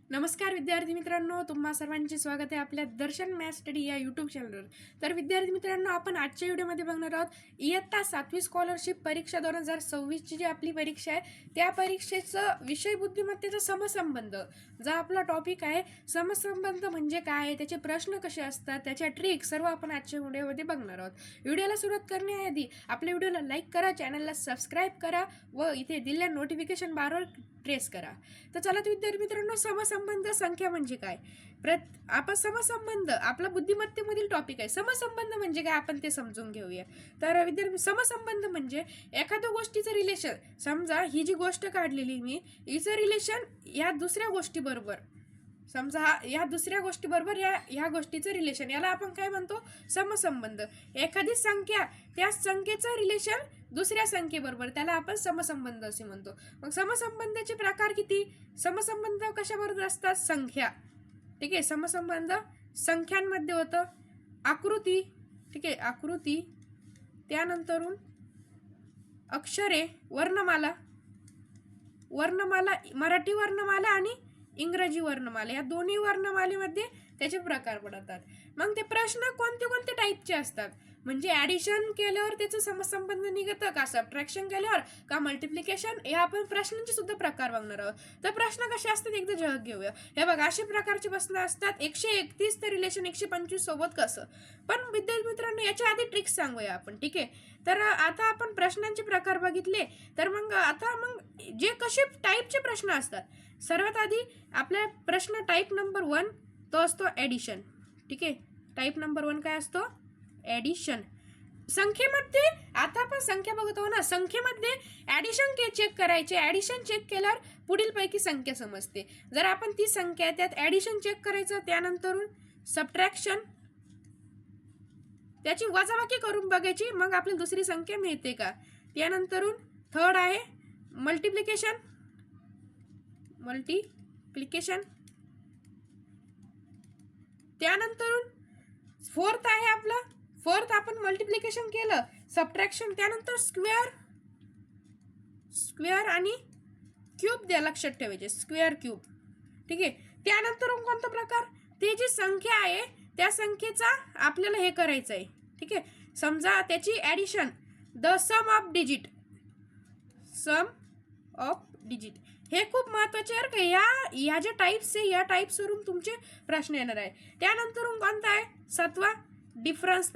नमस्कार विद्यार्थी मित्रांनो, तुम्हा सर्वांचे स्वागत आहे आपल्या दर्शन मॅथ स्टडी या यूट्यूब चॅनलवर. तर विद्यार्थी मित्रांनो, आपण आजच्या व्हिडिओमध्ये बघणार आहोत इयत्ता 7वी स्कॉलरशिप परीक्षा 2026ची जी आपली परीक्षा आहे त्या परीक्षेचं विषय बुद्धिमत्तेचा समसंबंध. जो आपला टॉपिक आहे समसंबंध म्हणजे काय, त्याचे प्रश्न कसे असतात, त्याच्या ट्रिक सर्व आपण आजच्या व्हिडिओमध्ये बघणार आहोत. व्हिडिओला सुरुवात करण्याआधी आपल्या व्हिडिओला लाईक करा, चॅनलला सबस्क्राईब करा व इथे दिलेल्या नोटिफिकेशन बारवर प्रेस करा. तर चला विद्यार्थी मित्रांनो, समसंबंध संख्या म्हणजे काय, आपण समसंबंध आपला बुद्धिमत्तेमधील टॉपिक आहे. समसंबंध म्हणजे काय आपण ते समजून घेऊया. तर विद्यार्थी, समसंबंध म्हणजे एखाद्या गोष्टीचं रिलेशन, समजा ही जी गोष्ट काढलेली मी, हिचं रिलेशन या दुसऱ्या गोष्टी बरोबर, समजा या दुसऱ्या गोष्टी बरोबर या गोष्टीचं रिलेशन, याला आपण काय म्हणतो, समसंबंध. एखादी संख्या त्या संख्येचं रिलेशन दुसऱ्या संख्येबरोबर, त्याला आपण समसंबंध असे म्हणतो. मग समसंबंधाचे प्रकार किती, समसंबंध कशाबरोबर असतात, संख्या, ठीक आहे. समसंबंध संख्यांमध्ये होतं. आकृती, ठीक आहे, आकृती, त्यानंतरून अक्षरे, वर्णमाला, मराठी वर्णमाला आणि इंग्रजी वर्णमाला, या दोन्ही वर्णमालेमध्ये त्याचे प्रकार पडतात. मग ते प्रश्न कोणते कोणते टाईपचे असतात, म्हणजे ॲडिशन केल्यावर त्याचं समसंबंध निघतं का, सबट्रॅक्शन केल्यावर का, मल्टिप्लिकेशन, हे आपण प्रश्नांचे सुद्धा प्रकार बघणार आहोत. तर प्रश्न कसे असतात एकदा झलक घेऊया. हे बघा, अशा प्रकारचे प्रश्न असतात. 131 तर रिलेशन 125 सोबत कसं. पण विद्यार्थी मित्रांनो, याच्या आधी ट्रिक्स सांगूया आपण, ठीक आहे. तर आता आपण प्रश्नांचे प्रकार बघितले, तर मग आता जे कसे टाईपचे प्रश्न असतात. सर्वात आधी आपल्या प्रश्न टाईप नंबर 1 तो असतो ॲडिशन, ठीक आहे. टाईप नंबर 1 काय असतो, ॲडिशन. संख्येमध्ये आता आपण संख्या बघतो ना, संख्येमध्ये ॲडिशन चेक करायचे. ॲडिशन चेक केल्यावर पुढील पैकी संख्या समजते. जर आपण ती संख्या त्यात ॲडिशन चेक करायचं, त्यानंतरून सबट्रॅक्शन, त्याची वजाबाकी करून बघायची, मग आपली दुसरी संख्या मिळते का. त्यानंतरून थर्ड आहे मल्टिप्लिकेशन, त्यानंतरून फोर्थ आहे आपलं, फोर्थ आपण मल्टिप्लिकेशन केलं, सबट्रॅक्शन, त्यानंतर स्क्वेअर आणि क्यूब द्या, लक्षात ठेवायचे, स्क्वेअर क्यूब, ठीक आहे. त्यानंतर कोणता प्रकार, ती जी संख्या आहे त्या संख्येचा आपल्याला हे करायचं आहे, ठीक आहे. समजा त्याची addition, the sum of digit, हे खूप महत्वाचे आहे का. या ज्या टाईप्स आहे, या टाईप्सवरून तुमचे प्रश्न येणार आहे. त्यानंतर कोणता आहे, 7वा डिफरन्स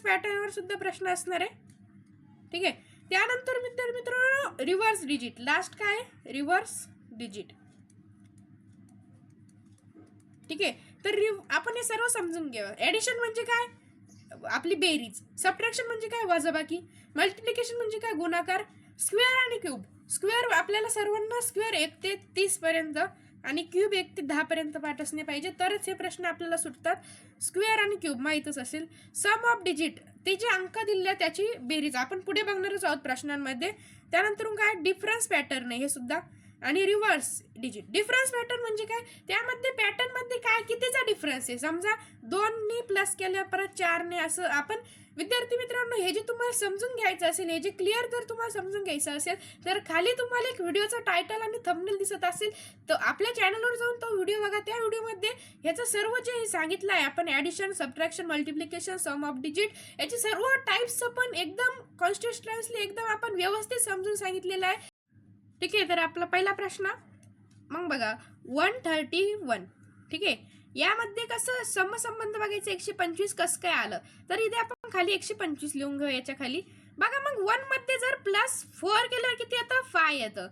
पॅटर्नवर सुद्धा प्रश्न असणार आहे, ठीक आहे. त्यानंतर मित्रांनो रिव्हर्स डिजिट, लास्ट काय, रिव्हर्स डिजिट, ठीक आहे. तर आपण हे सर्व समजून घेऊ. ॲडिशन म्हणजे काय, आपली बेरीज, सबट्रॅक्शन म्हणजे काय, वजाबाकी, मल्टिप्लिकेशन म्हणजे काय, गुणाकार, स्क्वेअर आणि क्यूब. स्क्वेअर आपल्याला सर्वांना स्क्वेअर 1 ते 30 पर्यंत आणि क्यूब 1 ते 10 पर्यंत पाठ असणे पाहिजे, तरच हे प्रश्न आपल्याला सुटतात. स्क्वेअर आणि क्यूब माहीतच असेल. सम ऑफ डिजिट, ते जे अंक दिले त्याची बेरीज आपण पुढे बघणारच आहोत प्रश्नांमध्ये. त्यानंतर काय, डिफरन्स पॅटर्न आहे हे सुद्धा, आणि रिव्हर्स डिजिट. डिफरन्स पॅटर्न म्हणजे काय, त्यामध्ये पॅटर्न मध्ये काय कितीचा डिफरन्स आहे, समजा 2 प्लस केल्या परत 4 असं. आपण विद्यार्थी मित्रांनो, हे जे तुम्हाला समजून घ्यायचं असेल, हे जे क्लिअर जर तुम्हाला समजून घ्यायचं असेल, तर खाली तुम्हाला एक व्हिडिओचा टायटल आणि थंबनेल दिसत असेल, तर आपल्या चॅनलवर जाऊन तो व्हिडिओ बघा. त्या व्हिडिओमध्ये ह्याचं सर्व जे सांगितलं आहे आपण, addition, subtraction, multiplication, sum of digit, याची सर्व टाईप्सचं पण एकदम कॉन्स्टिट्युएंटली एकदम आपण व्यवस्थित समजून सांगितलेलं आहे, ठीक आहे. तर आपला पहिला प्रश्न मग बघा, 131, ठीक आहे. यामध्ये कसं समसंबंध बघायचं, 125 कसं काय आलं, तर इथे आपण खाली 125 लिहून घेऊ याच्या खाली. बघा, मग 1 मध्ये जर +4 केल्यावर किती येतं, 5 येतं.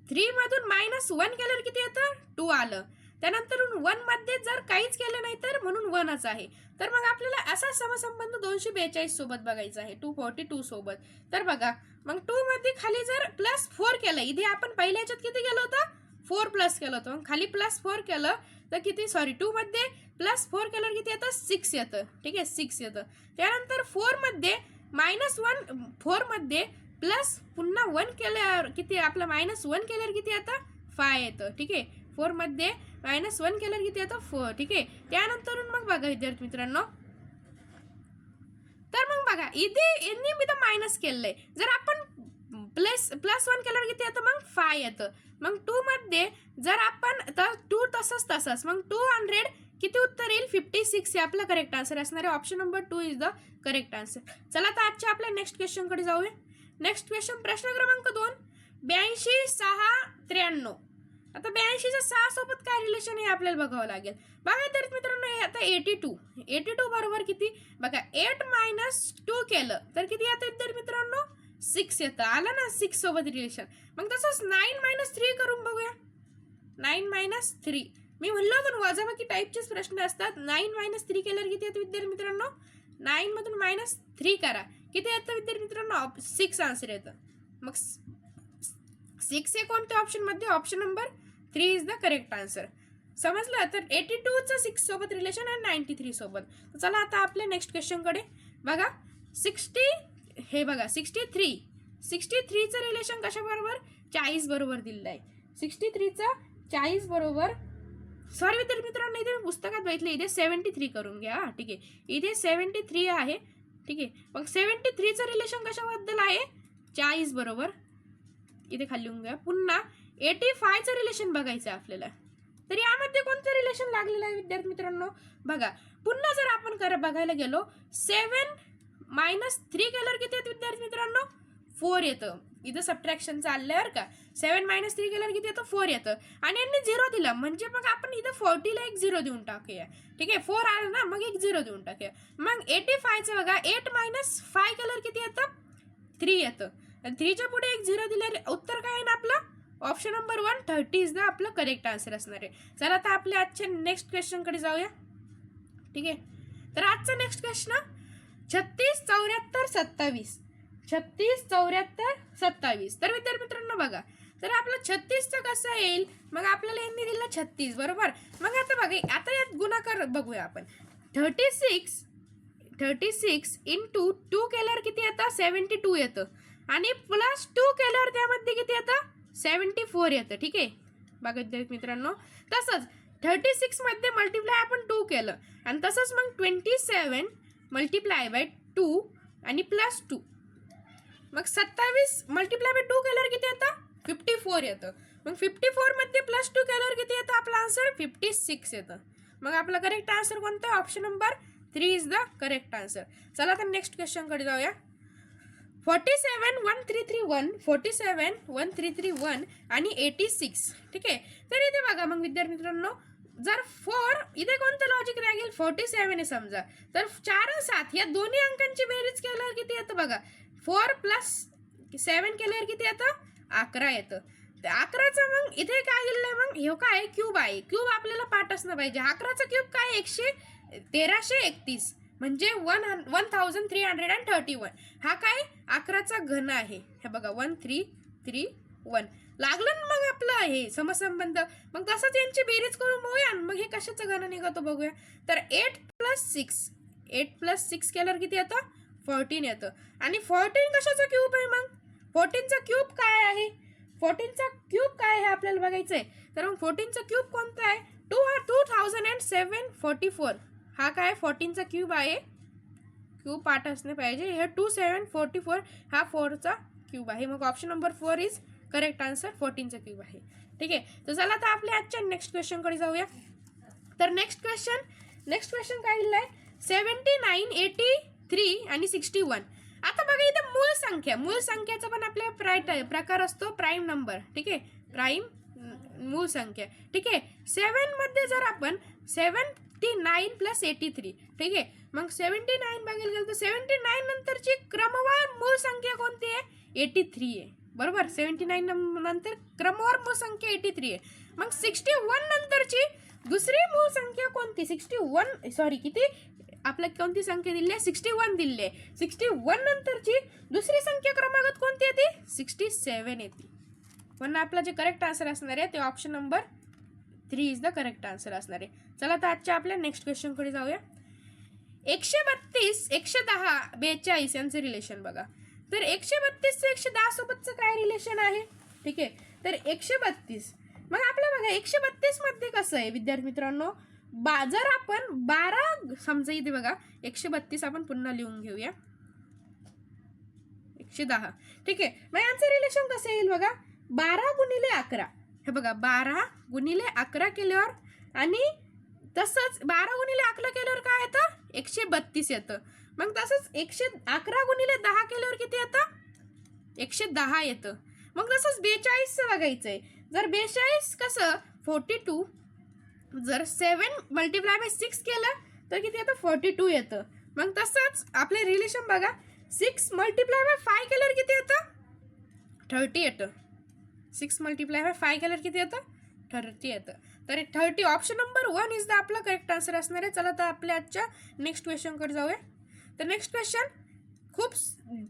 3 मधून -1 केल्यावर किती येतं, 2 आलं. त्यानंतर 1 मध्ये जर काहीच केलं नाही तर म्हणून 1च आहे. तर मग आपल्याला असा समसंबंध 242 सोबत बघायचा आहे, 242 सोबत. तर बघा, मग 2 मध्ये खाली जर +4 केलं, इथे आपण पहिल्या ह्याच्यात किती केलं होतं, 4 प्लस केलं होतं, खाली +4 केलं तर किती, 2 मध्ये +4 केल्यावर किती येतं, 6 येतं, ठीक आहे, 6 येतं. त्यानंतर 4 मध्ये -1, 4 मध्ये प्लस पुन्हा 1 केल्यावर किती, आपलं -1 केल्यावर किती येतं, 5 येतं, ठीक आहे. 4 मध्ये -1 केल्यावर किती येतं, 4, ठीक आहे. त्यानंतर मग बघा विद्यार्थी मित्रांनो, तर मग बघा इथे यांनी मी तर मायनस केलंय, जर आपण प्लस 1 केल्यावर किती येतं मग 5 येतं. मग 2 मध्ये जर आपण 2 तसंच मग 200 किती उत्तर येईल 56 हे आपलं करेक्ट आन्सर असणार आहे. Option number 2 is the correct answer. चला तर आजच्या आपल्या नेक्स्ट क्वेश्चन कडे जाऊया. नेक्स्ट क्वेश्चन प्रश्न क्रमांक 2 82 6 93. आता 82 च्या 6 सोबत काय रिलेशन आहे आपल्याला बघावं लागेल. बघा तर मित्रांनो हे आता 82 बरोबर किती बघा 8 - 2 केलं तर किती येतं तर मित्रांनो 6 येतं. आलं ना 6 सोबत रिलेशन. मग तसंच 9 - 3 करून बघूया. 9 - 3 मी म्हणलं होतं वजाबाकी टाईपचेच प्रश्न असतात. 9 - 3 केल्यावर किती येतं विद्यार्थी मित्रांनो 9 मधून -3 करा किती येतं विद्यार्थी मित्रांनो 6 आन्सर येतं. मग 6 हे कोणत्या ऑप्शन मध्ये option number 3 is the correct answer. समजलं. तर 82चं 6 सोबत रिलेशन आहे 93 सोबत. चला आता आपल्या नेक्स्ट क्वेश्चन कडे बघा. 60 हे बघा 63चं रिलेशन कशा बरोबर 40 बरोबर दिलेलं आहे. 63चं 40 बरोबर सॉरी विद्यार्थी मित्रांनो इथे पुस्तकात बघितलं इथे 73 करून घ्या. ठीक आहे इथे 73 आहे. ठीक आहे मग 73चं रिलेशन कशाबद्दल आहे 40 बरोबर. इथे खाली लिहून घ्या. पुन्हा 85चं रिलेशन बघायचं आहे आपल्याला. तर यामध्ये कोणतं रिलेशन लागलेलं आहे विद्यार्थी मित्रांनो बघा. पुन्हा जर आपण बघायला गेलो 7 - 3 केल्यावर किती येतं विद्यार्थी मित्रांनो 4 येतं. इथं सबट्रॅक्शन चाललंय बरं का. 7 - 3 केल्यावर किती येतं 4 येतं. आणि यांनी 0 दिला म्हणजे मग आपण इथं 40ला एक 0 देऊन टाकूया. ठीक आहे 4 आलं ना मग एक 0 देऊन टाकूया. मग 85चं बघा 8 - 5 केल्यावर किती येतं 3 येतं. 3च्या पुढे एक 0 दिल्यावर उत्तर काय आहे ना आपलं ऑप्शन नंबर 1 30 इज द आपलं करेक्ट आन्सर असणार आहे. चला आता आपल्या आजच्या नेक्स्ट क्वेश्चन कडे जाऊया. ठीक आहे तर आजचा नेक्स्ट क्वेश्चन 36 74 27. 36 74 27. तर विद्यार्थी मित्रांनो बघा तर आपलं 36चं कसं येईल मग आपल्याला यांनी दिलं 36 बरोबर. मग आता बघा आता यात गुणाकार बघूया आपण. 36 इंटू 2 केल्यावर किती येतं 72 येतं. आणि प्लस 2 केल्यावर त्यामध्ये किती येतं 74 येतं. ठीक आहे बघा विद्यार्थी मित्रांनो. तसंच 36 मध्ये मल्टिप्लाय आपण 2 केलं आणि तसंच मग 27 मल्टिप्लाय बाय 2 आणि प्लस 2 मग 27 मल्टिप्लाय बाय 2 केल्यावर किती येतं 54 येतं. मग 54 मध्ये प्लस 2 केल्यावर किती येतं आपला आन्सर 56 येतं. मग आपला करेक्ट आन्सर कोणता option number 3 is the correct answer. चला तर नेक्स्ट क्वेश्चन कडे जाऊया. 47 1331 47 1331 आणि 86. ठीक आहे तर इथे बघा मग विद्यार्थी मित्रांनो जर 4 इथे कोणतं लॉजिक लागेल 47 आहे समजा तर 4 आणि 7 या दोन्ही अंकांची बेरीज केल्यावर किती येतं बघा 4 + 7 केल्यावर किती येतं 11 येतं. 11चं मग इथे काय दिलंय मग हे काय क्यूब आहे. क्यूब आपल्याला पाठ असणं पाहिजे. 11चा क्यूब काय 1331 म्हणजे 1331. हा काय 11चा घन आहे. हे बघा 1331 लागलं ना मग आपलं हे समसंबंध. मग तसंच यांची बेरीज करून बघूया मग हे कशाचं घन निघतो बघूया. तर 8 + 6 केल्यावर किती येतं 14 येतं. आणि 14 कशाचा क्यूब आहे मग 14चा क्यूब काय आहे 14चा क्यूब काय आहे आपल्याला बघायचं आहे. तर मग 14चा क्यूब कोणता आहे 2744. हा काय 14चा क्यूब आहे. क्यूब पाठ असणे पाहिजे. हे 2744 हा 4चा क्यूब आहे. मग option number 4 is correct answer 14चा क्यूब आहे. ठीक आहे तर चला आता आपल्या आजच्या नेक्स्ट क्वेश्चन कडे जाऊया. तर नेक्स्ट क्वेश्चन काय दिलं आहे 79 83 आणि 61. आता बघा इथे मूळ संख्याचा पण आपल्या प्रकार असतो प्राईम नंबर. ठीक आहे प्राईम मूळ संख्या. ठीक आहे 7 मध्ये जर आपण 79 + 83. ठीक आहे मग 79 बघायला गेलं तर 79 नंतरची क्रमवार मूळ संख्या कोणती आहे 83 आहे बरोबर. 79 नंतर क्रमवार मूळ संख्या 83 आहे. मग 61 नंतरची दुसरी मूळ संख्या कोणती 61 सॉरी किती आपल्याला कोणती संख्या दिली आहे 61 दिली आहे. 61 नंतरची दुसरी संख्या क्रमागत कोणती येते 67 येते. म्हणून आपला जे करेक्ट आन्सर असणार आहे ते option number 3 is the correct answer असणार आहे. चला तर आजच्या आपल्या नेक्स्ट क्वेश्चन कडे जाऊया. 132 110 42 यांचं रिलेशन बघा. तर 132 110 सोबतचं काय रिलेशन आहे. ठीक आहे तर 132 मग आपलं बघा 132 मध्ये कसं आहे विद्यार्थी मित्रांनो जर आपण 12 समजा इथे बघा 132 आपण पुन्हा लिहून घेऊया. 110. ठीक आहे, मग यांचं रिलेशन कसं येईल बघा, 12 गुणिले 11. हे बघा 12 गुणिले 11 केल्यावर आणि तसंच 12 गुणिले 11 केल्यावर काय येतं, 132 येतं. मग तसंच 111 गुणिले 10 केल्यावर किती येतं, 110 येतं. मग तसंच 42चं बघायचंय. जर 42 कसं 42, जर 7 मल्टिप्लाय बाय 6 केलं तर किती येतं, 42 येतं. मग तसंच आपले रिलेशन बघा, 6 मल्टिप्लाय बाय 5 केल्यावर किती येतं, 30 येतं. 6 मल्टिप्लाय बाय 5 केल्यावर किती येतं, 30 येतं. तर 30 ऑप्शन नंबर 1 इज द आपला करेक्ट आन्सर असणार आहे. चला तर आपल्या आजच्या नेक्स्ट क्वेश्चनकडे जाऊया. तर नेक्स्ट क्वेश्चन खूप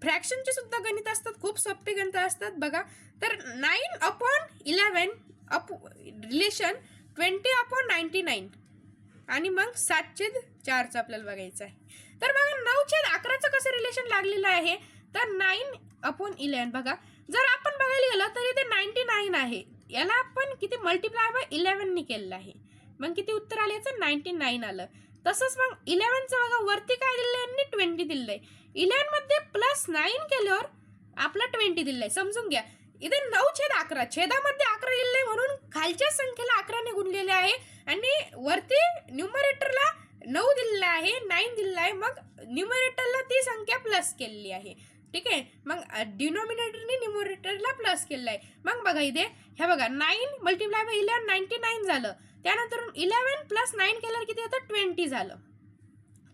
फ्रॅक्शनचे सुद्धा गणित असतात, खूप सोपे गणित असतात बघा. तर 9/11 रिलेशन 20/99 आणि मग 7/4चं आपल्याला बघायचं आहे. तर बघा 9/11चं कसं रिलेशन लागलेलं आहे, तर 9/11 बघा, जर आपण बघायला गेलं तर इथे 99 आहे. याला आपण किती मल्टिप्लाय बाय 11 ने केलेलं आहे. मग किती उत्तर आलं याचं, 99 आलं. तसंच मग 11चं बघा वरती काय दिलंय, यांनी 20 दिलंय. 11 मध्ये +9 केल्यावर आपला 20 दिलंय. समजून घ्या, इथे 9/11 छेदामध्ये 11 दिलंय म्हणून खालच्या संख्येला 11 ने गुणलेले आहे आणि वरती न्यूमरेटरला 9 दिलेला आहे, 9 दिलेला आहे. मग न्यूमरेटरला ती संख्या प्लस केलेली आहे. ठीक आहे, मग डिनॉमिनेटरने न्यूमरेटरला प्लस केलेलं आहे. मग बघा इथे हे बघा 9 मल्टिप्लाय बाय 11 99 झालं. त्यानंतर 11 + 9 केल्यावर किती येतं, 20 झालं.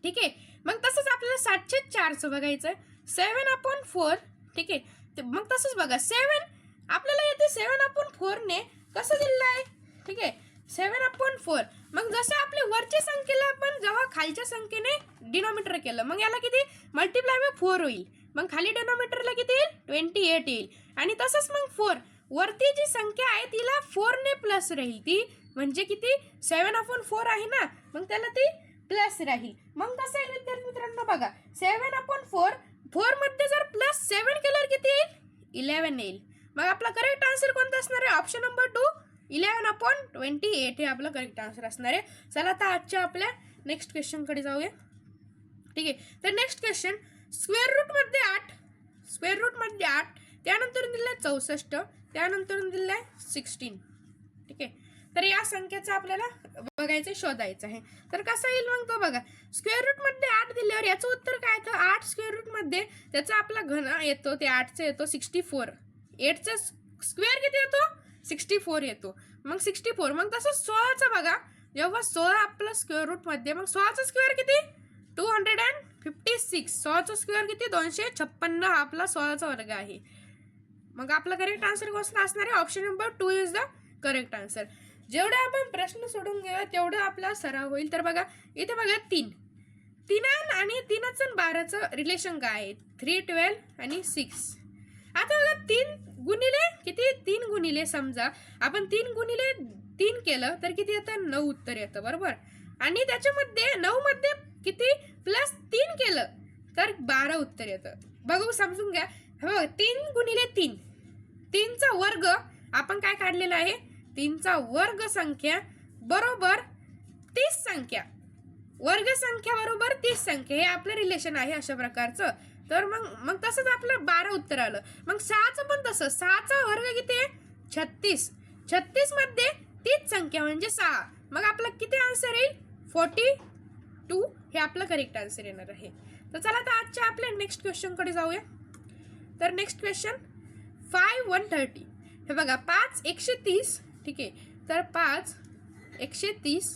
ठीक आहे, मग तसंच आपल्याला 7/4चं बघायचं आहे. 7/4. ठीक आहे, मग तसंच बघा 7 आपल्याला येते 7/4 ने कसं दिलेलं आहे. ठीक आहे, 7/4. मग जसं आपल्या वरच्या संख्येला आपण जेव्हा खालच्या संख्येने डिनॉमिनेटर केलं, मग याला किती मल्टिप्लाय बाय 4 होईल. मग खाली डिनॉमिनेटरला किती येईल, 28 येईल. आणि तसंच मग 4 वरती जी संख्या आहे तिला 4 ने प्लस राहील. ती म्हणजे किती 7/4 आहे ना, मग त्याला ती प्लस राहील. मग कसं येईल विद्यार्थी मित्रांनो बघा, 7/4 4 मध्ये जर +7 केल्यावर किती येईल, 11 येईल. मग आपला करेक्ट आन्सर कोणता असणार आहे, ऑप्शन नंबर 2 11/28 हे आपलं करेक्ट आन्सर असणार आहे. चला आता आजच्या आपल्या नेक्स्ट क्वेश्चनकडे जाऊया. ठीक आहे, तर नेक्स्ट क्वेश्चन स्क्वेअर रूट मध्ये 8, त्यानंतर दिलाय 64, त्यानंतर दिलाय 16. ठीक आहे, तर या संख्येचं आपल्याला बघायचं, शोधायचं आहे. तर कसं येईल मग तो बघा, स्क्वेअर रूट मध्ये 8 दिल्यावर याचं उत्तर काय येतं, 8 स्क्वेअर रूट मध्ये त्याचा आपला घन येतो, ते 8चं येतो 64. 8चा स्क्वेअर किती येतो, 64 येतो. मग 64. मग तसं 16चं बघा, जेव्हा 16 आपला स्क्वेअर रूट मध्ये, मग 16चा स्क्वेअर किती 256. 16चा स्क्वेअर किती 256. हा आपला 16चा वर्ग आहे. मग आपला करेक्ट आन्सर कोणता असणार आहे, option number 2 is the correct answer. जेवढे आपण प्रश्न सोडून घेऊया तेवढं आपला सराव होईल. तर बघा इथे बघा 3 आणि 3चं आणि 12चं रिलेशन काय आहे, 3, 12 आणि 6. आता बघा 3 गुणिले किती, 3 गुणिले समजा आपण 3 गुणिले 3 केलं तर किती येतं, 9 उत्तर येतं बरोबर. आणि त्याच्यामध्ये 9 मध्ये किती +3 केलं तर 12 उत्तर येतं. बघू समजून घ्या, बघा 3 गुणिले 3, 3चा वर्ग आपण काय काढलेला आहे, 3चा वर्ग संख्या बरोबर 30 संख्या, वर्ग संख्या बरोबर 30 संख्या, हे आपलं रिलेशन आहे अशा प्रकारचं. तर मग तसंच आपलं 12 उत्तर आलं. मग 6चं पण तसं, 6चा वर्ग किती आहे 36. 36 मध्ये 30 संख्या म्हणजे 6. मग आपला किती आन्सर येईल, 42 हे आपलं करेक्ट आन्सर येणार आहे. तर चला आता आजच्या आपल्या नेक्स्ट क्वेश्चनकडे जाऊया. तर नेक्स्ट क्वेश्चन 5 130. हे बघा 5 130. ठीक आहे, तर 5 130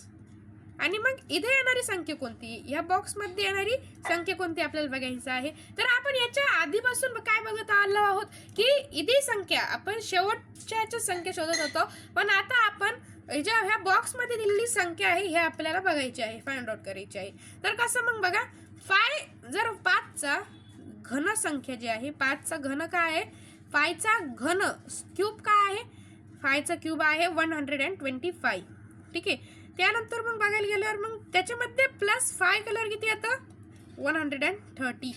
आणि मग इथे येणारी संख्या कोणती, या बॉक्समध्ये येणारी संख्या कोणती आपल्याला बघायचं आहे. तर आपण याच्या आधीपासून काय बघत आलो आहोत की इथे संख्या आपण शेवटच्या संख्या शोधत होतो, पण आता आपण ज्या ह्या बॉक्समध्ये दिलेली संख्या आहे हे आपल्याला बघायची आहे, फाइंड आउट करायची आहे. तर कसं मग बघा, 5 जर 5चा घन संख्या जी आहे, 5चा घन काय आहे, 5चा घन क्यूब काय आहे, 5चा क्यूब आहे 125. ठीक आहे, त्यानंतर मग बघायला गेल्यावर मग त्याच्यामध्ये +5 केल्यावर किती येतं 130.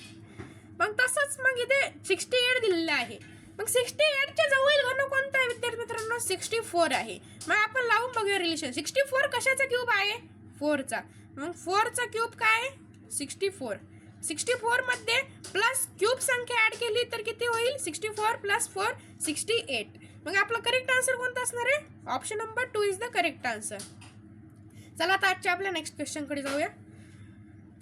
मग तसंच मग इथे 68 दिलेलं आहे. मग 68च्या जवळील घन कोणता आहे विद्यार्थी मित्रांनो, 64 आहे. मग आपण लावून बघूया रिलेशन. 64 कशाचा क्यूब आहे, 4चा. मग 4चा क्यूब काय आहे 64. 64 मध्ये प्लस क्यूब संख्या ऍड केली तर किती होईल 64 प्लस 4 68. मग आपलं करेक्ट आन्सर कोणता असणार आहे option number 2 is the correct answer. चला आता आजच्या आपल्या नेक्स्ट क्वेश्चन कडे जाऊया.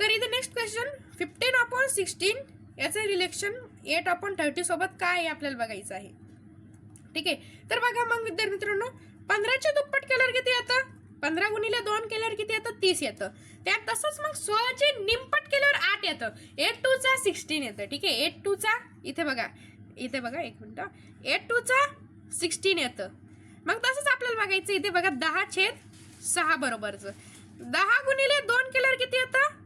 तर इथे नेक्स्ट क्वेश्चन 15/16 याचे रिलेशन 8/30 सोबत काय आहे आपल्याला बघायचं आहे. ठीक आहे, तर बघा मग विद्यार्थी मित्रांनो 15चे दुप्पट केल्यावर किती येतं 15 गुणिले 2 केल्यावर किती येतं 30 येतं. त्यात तसंच मग 16चे निमपट केल्यावर 8 येतं. 8 2 चा 16 येतं. ठीक आहे, 8 2 चा इथे बघा एक मिनिट 8 2 चा 16 येतं. मग तसंच आपल्याला बघायचं इथे बघा 10/6 बरोबरचं 10 गुणिले 2 केल्यावर किती येतं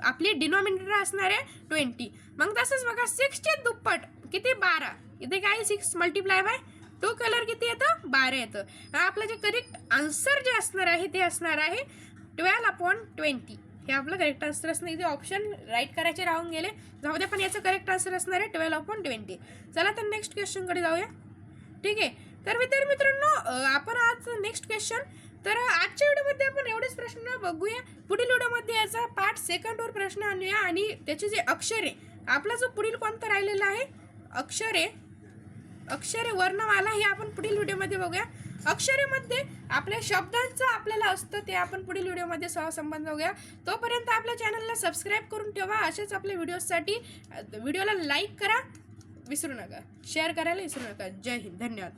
आपली डिनॉमिनेटर असणार आहे 20. मग तसंच बघा 6 चे दुप्पट किती 12. इथे काय 6 मल्टिप्लाय बाय 2 केल्यावर किती येतं 12 येतं. आपलं जे करेक्ट आन्सर जे असणार आहे ते असणार आहे 12/20. हे आपलं करेक्ट आन्सर असणार. इथे ऑप्शन राईट करायचे राहून गेले जाऊ द्या, पण याचं करेक्ट आन्सर असणार आहे 12/20. चला तर नेक्स्ट क्वेश्चन कडे जाऊया. ठीक आहे, तर विद्यार्थी मित्रांनो आपण आज नेक्स्ट क्वेश्चन तर आजच्या व्हिडिओमध्ये आपण एवढेच प्रश्न बघूया. पुढील व्हिडिओमध्ये याचा पार्ट 2 वर प्रश्न आणूया आणि त्याचे जे अक्षरे आपला जो पुढील कोणता राहिलेला आहे अक्षरे वर्णमाला हे आपण पुढील व्हिडिओमध्ये बघूया. अक्षरेमध्ये आपल्या शब्दांचं आपल्याला असतं ते आपण पुढील व्हिडिओमध्ये सहसंबंध बघूया. तोपर्यंत आपल्या चॅनलला सबस्क्राईब करून ठेवा. असेच आपल्या व्हिडिओसाठी व्हिडिओला लाईक करा विसरू नका, शेअर करायला विसरू नका. जय हिंद, धन्यवाद.